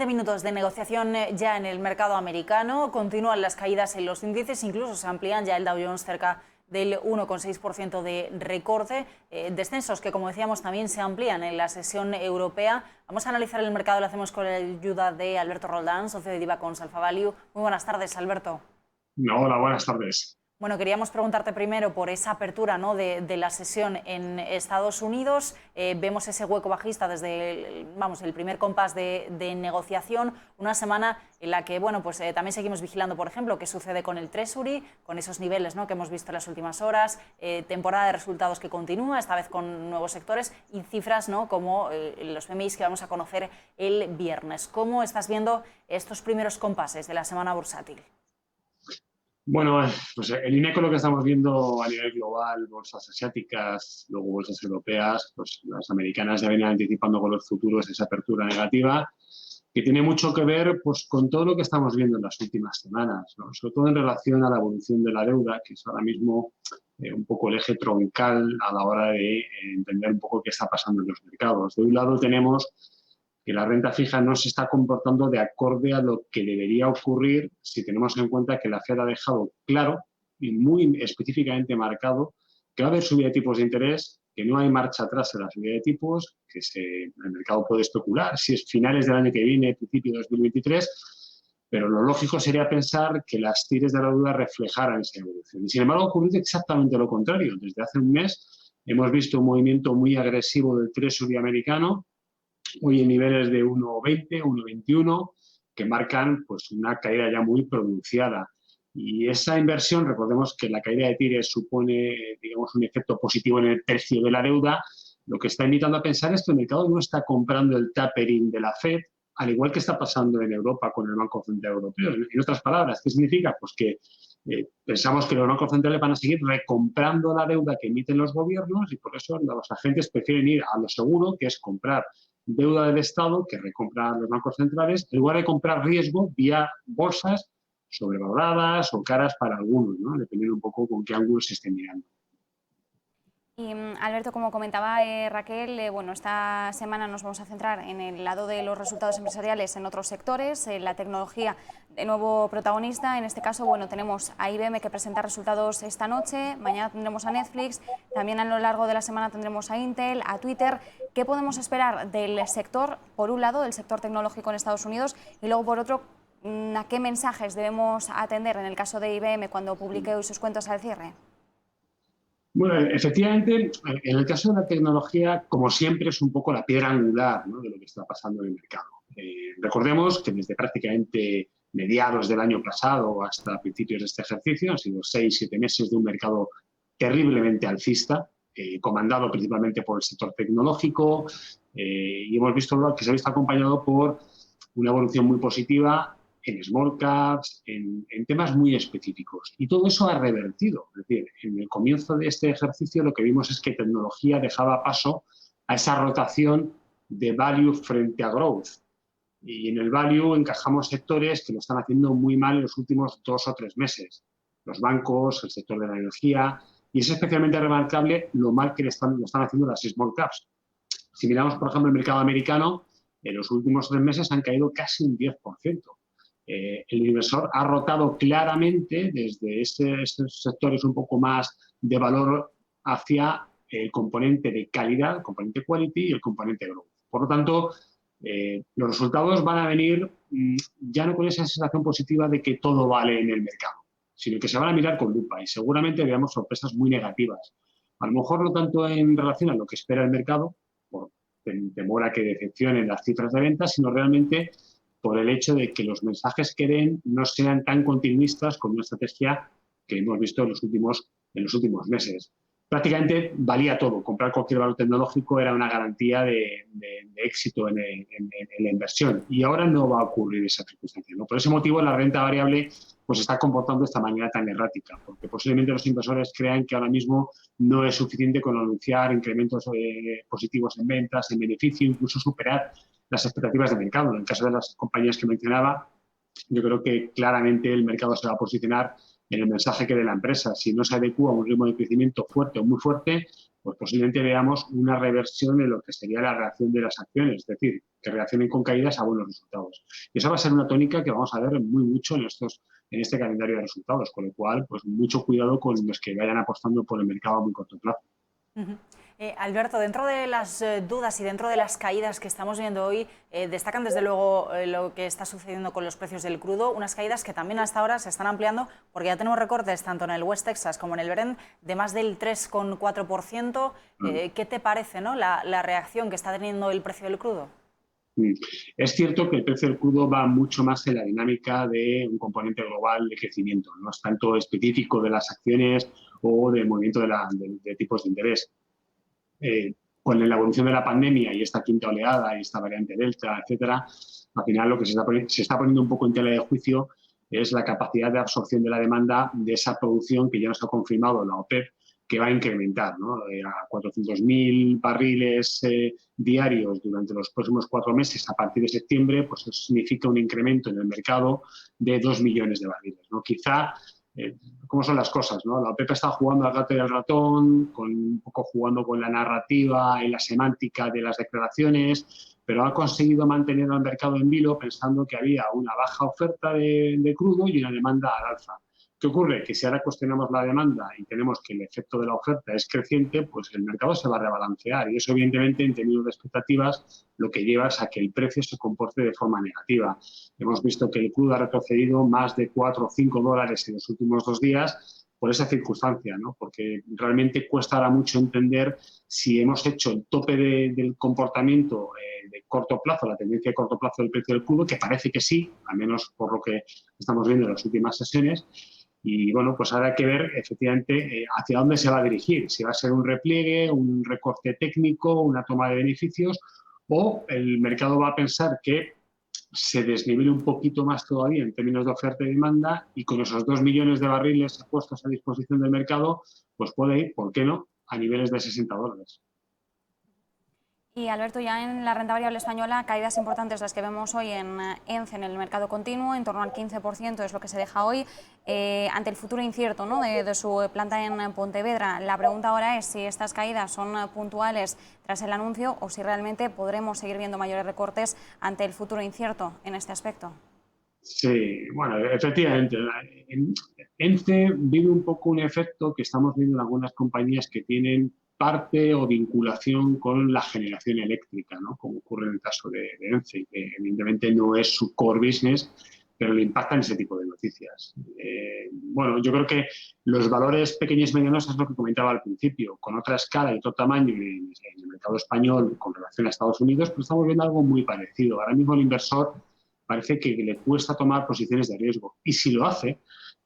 20 minutos de negociación ya en el mercado americano. Continúan las caídas en los índices, incluso se amplían ya el Dow Jones cerca del 1,6% de recorte. Descensos que, como decíamos, también se amplían en la sesión europea. Vamos a analizar el mercado, lo hacemos con la ayuda de Alberto Roldán, socio de Divacons Alpha Value. Muy buenas tardes, Alberto. Hola, buenas tardes. Bueno, queríamos preguntarte primero por esa apertura, ¿no?, de la sesión en Estados Unidos. Vemos ese hueco bajista desde el primer compás de negociación. Una semana en la que también seguimos vigilando, por ejemplo, qué sucede con el Treasury, con esos niveles, ¿no?, que hemos visto en las últimas horas. Temporada de resultados que continúa, esta vez con nuevos sectores y cifras, ¿no?, como los PMIs que vamos a conocer el viernes. ¿Cómo estás viendo estos primeros compases de la semana bursátil? Bueno, pues en línea con lo que estamos viendo a nivel global, bolsas asiáticas, luego bolsas europeas, pues las americanas ya venían anticipando con los futuros esa apertura negativa, que tiene mucho que ver pues, con todo lo que estamos viendo en las últimas semanas, ¿no? Sobre todo en relación a la evolución de la deuda, que es ahora mismo un poco el eje troncal a la hora de entender un poco qué está pasando en los mercados. De un lado tenemos que la renta fija no se está comportando de acorde a lo que debería ocurrir si tenemos en cuenta que la Fed ha dejado claro y muy específicamente marcado que va a haber subida de tipos de interés, que no hay marcha atrás en la subida de tipos, que el mercado puede especular si es finales del año que viene, principio de 2023, pero lo lógico sería pensar que las tires de la deuda reflejaran esa evolución. Y sin embargo ha ocurrido exactamente lo contrario. Desde hace un mes hemos visto un movimiento muy agresivo del Treasury americano, hoy en niveles de 1,20, 1,21, que marcan pues, una caída ya muy pronunciada. Y esa inversión, recordemos que la caída de tires supone, digamos, un efecto positivo en el precio de la deuda, lo que está invitando a pensar es que el mercado no está comprando el tapering de la Fed, al igual que está pasando en Europa con el Banco Central Europeo. En otras palabras, ¿qué significa? Pues que pensamos que los bancos centrales van a seguir recomprando la deuda que emiten los gobiernos y por eso los agentes prefieren ir a lo seguro, que es comprar deuda del Estado que recompran los bancos centrales, en lugar de comprar riesgo vía bolsas sobrevaloradas o caras para algunos, ¿no? Dependiendo un poco con qué ángulo se estén mirando. Y Alberto, como comentaba Raquel, esta semana nos vamos a centrar en el lado de los resultados empresariales en otros sectores, la tecnología de nuevo protagonista. En este caso, tenemos a IBM que presenta resultados esta noche, mañana tendremos a Netflix, también a lo largo de la semana tendremos a Intel, a Twitter. ¿Qué podemos esperar del sector, por un lado, del sector tecnológico en Estados Unidos y luego, por otro, a qué mensajes debemos atender en el caso de IBM cuando publique hoy sus cuentas al cierre? Bueno, efectivamente, en el caso de la tecnología, como siempre, es un poco la piedra angular, ¿no?, de lo que está pasando en el mercado. Recordemos que desde prácticamente mediados del año pasado hasta principios de este ejercicio han sido 6-7 meses de un mercado terriblemente alcista, comandado principalmente por el sector tecnológico, y hemos visto que se ha visto acompañado por una evolución muy positiva en small caps, en temas muy específicos. Y todo eso ha revertido. Es decir, en el comienzo de este ejercicio lo que vimos es que tecnología dejaba paso a esa rotación de value frente a growth. Y en el value encajamos sectores que lo están haciendo muy mal en los últimos 2 o 3 meses. Los bancos, el sector de la energía, y es especialmente remarcable lo mal que lo están haciendo las small caps. Si miramos, por ejemplo, el mercado americano, en los últimos 3 meses han caído casi un 10%. El inversor ha rotado claramente desde estos sectores un poco más de valor hacia el componente de calidad, el componente quality y el componente growth. Por lo tanto, los resultados van a venir ya no con esa sensación positiva de que todo vale en el mercado, sino que se van a mirar con lupa y seguramente veamos sorpresas muy negativas. A lo mejor no tanto en relación a lo que espera el mercado, por temor a que decepcionen las cifras de ventas, sino realmente por el hecho de que los mensajes que den no sean tan continuistas con una estrategia que hemos visto en los últimos meses. Prácticamente valía todo. Comprar cualquier valor tecnológico era una garantía de éxito en la inversión. Y ahora no va a ocurrir esa circunstancia, ¿no? Por ese motivo, la renta variable pues está comportando de esta manera tan errática, porque posiblemente los inversores crean que ahora mismo no es suficiente con anunciar incrementos positivos en ventas, en beneficio, incluso superar las expectativas de mercado. En el caso de las compañías que mencionaba, yo creo que claramente el mercado se va a posicionar en el mensaje que dé la empresa. Si no se adecua a un ritmo de crecimiento fuerte o muy fuerte, pues posiblemente veamos una reversión en lo que sería la reacción de las acciones, es decir, que reaccionen con caídas a buenos resultados. Y esa va a ser una tónica que vamos a ver muy mucho en este calendario de resultados, con lo cual, pues mucho cuidado con los que vayan apostando por el mercado a muy corto plazo. Alberto, dentro de las dudas y dentro de las caídas que estamos viendo hoy, destacan desde luego lo que está sucediendo con los precios del crudo, unas caídas que también hasta ahora se están ampliando porque ya tenemos recortes tanto en el West Texas como en el Brent de más del 3,4%. ¿Qué te parece, ¿no?, la reacción que está teniendo el precio del crudo? Es cierto que el precio del crudo va mucho más en la dinámica de un componente global de crecimiento, no es tanto específico de las acciones o del movimiento de tipos de interés. Con la evolución de la pandemia y esta quinta oleada y esta variante Delta, etcétera, al final lo que se está poniendo un poco en tela de juicio es la capacidad de absorción de la demanda de esa producción que ya nos ha confirmado la OPEP, que va a incrementar, ¿no?, a 400.000 barriles diarios durante los próximos 4 meses a partir de septiembre, pues eso significa un incremento en el mercado de 2 millones de barriles, ¿no? Quizá, ¿cómo son las cosas, ¿no? La OPEP está jugando al gato y al ratón, un poco jugando con la narrativa y la semántica de las declaraciones, pero ha conseguido mantener al mercado en vilo pensando que había una baja oferta de crudo y una demanda al alza. ¿Qué ocurre? Que si ahora cuestionamos la demanda y tenemos que el efecto de la oferta es creciente, pues el mercado se va a rebalancear y eso evidentemente en términos de expectativas lo que lleva es a que el precio se comporte de forma negativa. Hemos visto que el crudo ha retrocedido más de 4 o 5 dólares en los últimos 2 días por esa circunstancia, ¿no? Porque realmente cuesta ahora mucho entender si hemos hecho el tope del comportamiento de corto plazo, la tendencia de corto plazo del precio del crudo, que parece que sí, al menos por lo que estamos viendo en las últimas sesiones. Y bueno, pues ahora hay que ver efectivamente hacia dónde se va a dirigir, si va a ser un repliegue, un recorte técnico, una toma de beneficios, o el mercado va a pensar que se desnivele un poquito más todavía en términos de oferta y demanda y con esos 2 millones de barriles puestos a disposición del mercado, pues puede ir, ¿por qué no?, a niveles de 60 dólares. Y Alberto, ya en la renta variable española, caídas importantes las que vemos hoy en ENCE, en el mercado continuo, en torno al 15% es lo que se deja hoy, ante el futuro incierto, ¿no?, de su planta en Pontevedra. La pregunta ahora es si estas caídas son puntuales tras el anuncio o si realmente podremos seguir viendo mayores recortes ante el futuro incierto en este aspecto. Sí, bueno, efectivamente. ENCE vive un poco un efecto que estamos viendo en algunas compañías que tienen parte o vinculación con la generación eléctrica, ¿no?, como ocurre en el caso de ENCE, que evidentemente no es su core business, pero le impactan ese tipo de noticias. Bueno, yo creo que los valores pequeños y medianos es lo que comentaba al principio, con otra escala y otro tamaño en el mercado español con relación a Estados Unidos, pues estamos viendo algo muy parecido. Ahora mismo el inversor parece que le cuesta tomar posiciones de riesgo. Y si lo hace,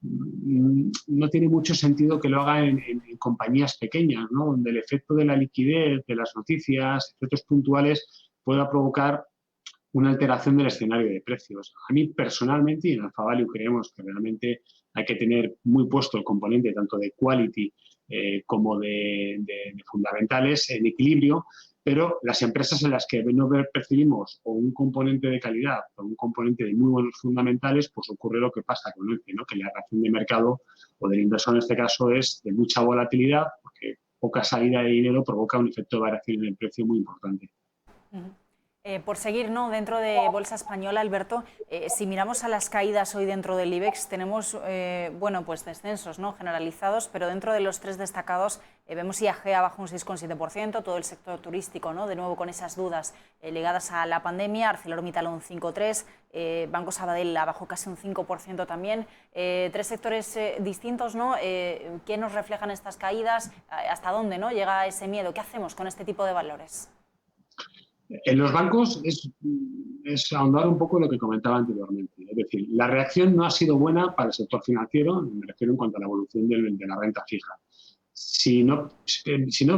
no tiene mucho sentido que lo haga en compañías pequeñas, ¿no?, donde el efecto de la liquidez, de las noticias, efectos puntuales, pueda provocar una alteración del escenario de precios. A mí personalmente y en Alfa Value creemos que realmente hay que tener muy puesto el componente tanto de quality como de fundamentales en equilibrio, pero las empresas en las que no percibimos o un componente de calidad o un componente de muy buenos fundamentales, pues ocurre lo que pasa con el, ¿no?, que la reacción de mercado o del inversor en este caso es de mucha volatilidad, porque poca salida de dinero provoca un efecto de variación en el precio muy importante. Por seguir, ¿no?, dentro de Bolsa Española, Alberto, si miramos a las caídas hoy dentro del IBEX, tenemos bueno, pues descensos, ¿no?, generalizados, pero dentro de los 3 destacados vemos IAG abajo un 6,7%, todo el sector turístico, ¿no?, de nuevo con esas dudas ligadas a la pandemia, ArcelorMittal un 5,3%, Banco Sabadell abajo casi un 5% también. 3 sectores distintos, ¿no? ¿Qué nos reflejan estas caídas? ¿Hasta dónde, ¿no?, llega ese miedo? ¿Qué hacemos con este tipo de valores? En los bancos es ahondar un poco lo que comentaba anteriormente. Es decir, la reacción no ha sido buena para el sector financiero, me refiero en cuanto a la evolución de la renta fija. Si no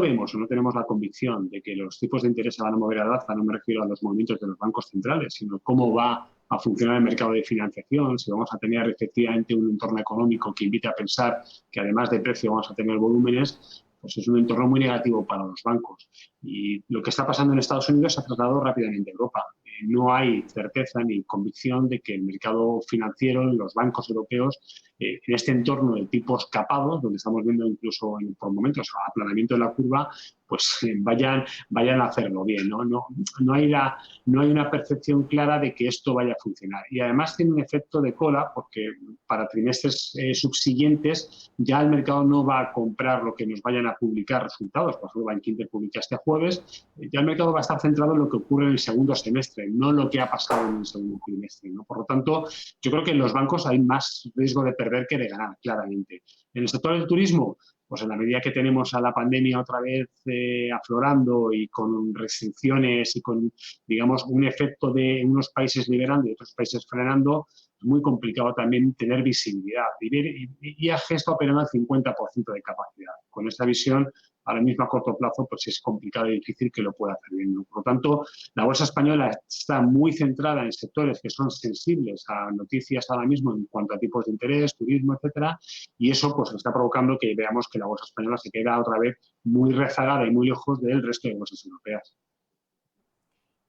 vemos o no tenemos la convicción de que los tipos de interés se van a mover al alza, no me refiero a los movimientos de los bancos centrales, sino cómo va a funcionar el mercado de financiación, si vamos a tener efectivamente un entorno económico que invite a pensar que además de precio vamos a tener volúmenes, pues es un entorno muy negativo para los bancos. Y lo que está pasando en Estados Unidos se ha trasladado rápidamente a Europa. No hay certeza ni convicción de que el mercado financiero, los bancos europeos, en este entorno de tipos capados, donde estamos viendo incluso por momentos aplanamiento de la curva, pues vayan a hacerlo bien, ¿no? No hay una percepción clara de que esto vaya a funcionar. Y además tiene un efecto de cola, porque para trimestres subsiguientes ya el mercado no va a comprar lo que nos vayan a publicar resultados. Por ejemplo, Bankinter publica este jueves, ya el mercado va a estar centrado en lo que ocurre en el segundo semestre, no lo que ha pasado en el segundo trimestre, ¿no? Por lo tanto, yo creo que en los bancos hay más riesgo de perder que de ganar, claramente. En el sector del turismo, pues en la medida que tenemos a la pandemia otra vez aflorando y con restricciones y con, digamos, un efecto de unos países liberando y otros países frenando, es muy complicado también tener visibilidad. Y a gesto apenas el 50% de capacidad. Con esta visión, ahora mismo a corto plazo, pues es complicado y difícil que lo pueda hacer bien, ¿no? Por lo tanto, la bolsa española está muy centrada en sectores que son sensibles a noticias ahora mismo en cuanto a tipos de interés, turismo, etcétera, y eso pues está provocando que veamos que la bolsa española se queda otra vez muy rezagada y muy lejos del resto de bolsas europeas.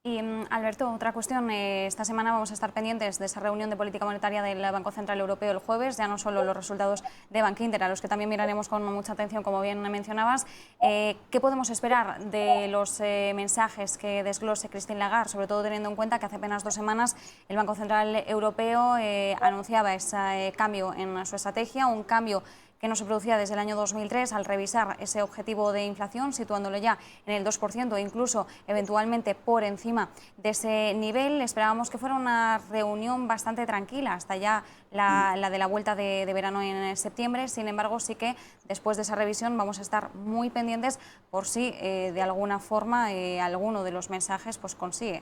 Y Alberto, otra cuestión, esta semana vamos a estar pendientes de esa reunión de política monetaria del Banco Central Europeo el jueves, ya no solo los resultados de Bankinter, a los que también miraremos con mucha atención, como bien mencionabas. ¿Qué podemos esperar de los mensajes que desglose Christine Lagarde, sobre todo teniendo en cuenta que hace apenas 2 semanas el Banco Central Europeo anunciaba ese cambio en su estrategia, un cambio que no se producía desde el año 2003 al revisar ese objetivo de inflación, situándolo ya en el 2% e incluso eventualmente por encima de ese nivel? Esperábamos que fuera una reunión bastante tranquila, hasta ya la de la vuelta de verano en septiembre. Sin embargo, sí que después de esa revisión vamos a estar muy pendientes por si de alguna forma alguno de los mensajes pues consigue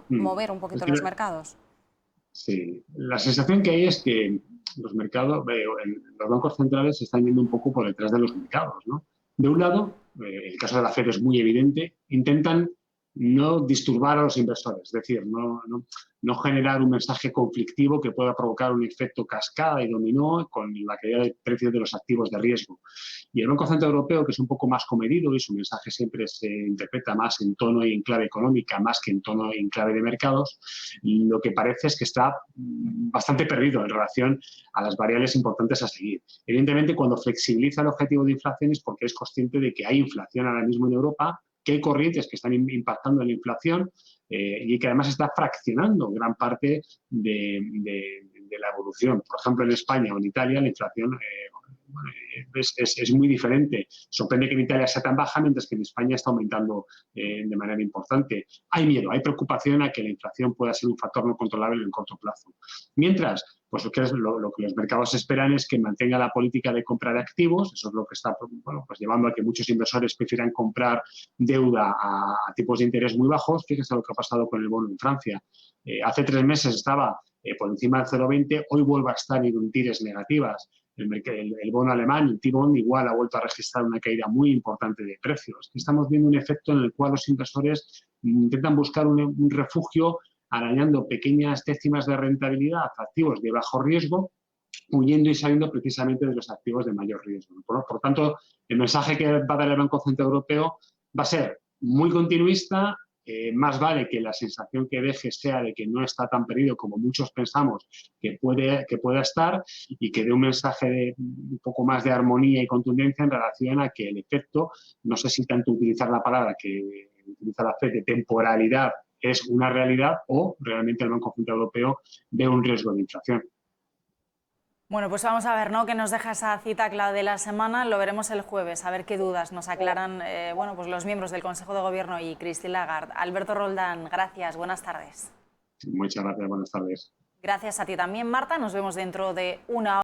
mover un poquito los mercados. Sí, la sensación que hay es que los mercados, los bancos centrales se están yendo un poco por detrás de los mercados, ¿no? De un lado, el caso de la FED es muy evidente, intentan no disturbar a los inversores, es decir, no generar un mensaje conflictivo que pueda provocar un efecto cascada y dominó con la caída de precios de los activos de riesgo. Y el Banco Central Europeo, que es un poco más comedido y su mensaje siempre se interpreta más en tono y en clave económica, más que en tono y en clave de mercados, lo que parece es que está bastante perdido en relación a las variables importantes a seguir. Evidentemente, cuando flexibiliza el objetivo de inflación es porque es consciente de que hay inflación ahora mismo en Europa, que hay corrientes que están impactando en la inflación y que además está fraccionando gran parte de la evolución. Por ejemplo, en España o en Italia la inflación es muy diferente. Sorprende que en Italia sea tan baja, mientras que en España está aumentando de manera importante. Hay miedo, hay preocupación a que la inflación pueda ser un factor no controlable en el corto plazo. Mientras, pues lo que los mercados esperan es que mantenga la política de compra de activos. Eso es lo que está pues llevando a que muchos inversores prefieran comprar deuda a tipos de interés muy bajos. Fíjese lo que ha pasado con el bono en Francia. Hace 3 meses estaba por encima del 0,20, hoy vuelve a estar en tires negativas. El bono alemán, el T-bond, igual ha vuelto a registrar una caída muy importante de precios. Estamos viendo un efecto en el cual los inversores intentan buscar un refugio arañando pequeñas décimas de rentabilidad a activos de bajo riesgo, huyendo y saliendo precisamente de los activos de mayor riesgo. Por tanto, el mensaje que va a dar el Banco Central Europeo va a ser muy continuista. Más vale que la sensación que deje sea de que no está tan perdido como muchos pensamos que pueda estar, y que dé un mensaje de un poco más de armonía y contundencia en relación a que el efecto, no sé si tanto utilizar la palabra que utiliza la FED de temporalidad es una realidad o realmente el Banco Central Europeo ve un riesgo de inflación. Bueno, pues vamos a ver, ¿no?, qué nos deja esa cita clave de la semana. Lo veremos el jueves, a ver qué dudas nos aclaran pues los miembros del Consejo de Gobierno y Christine Lagarde. Alberto Roldán, gracias, buenas tardes. Muchas gracias, buenas tardes. Gracias a ti también, Marta. Nos vemos dentro de una hora.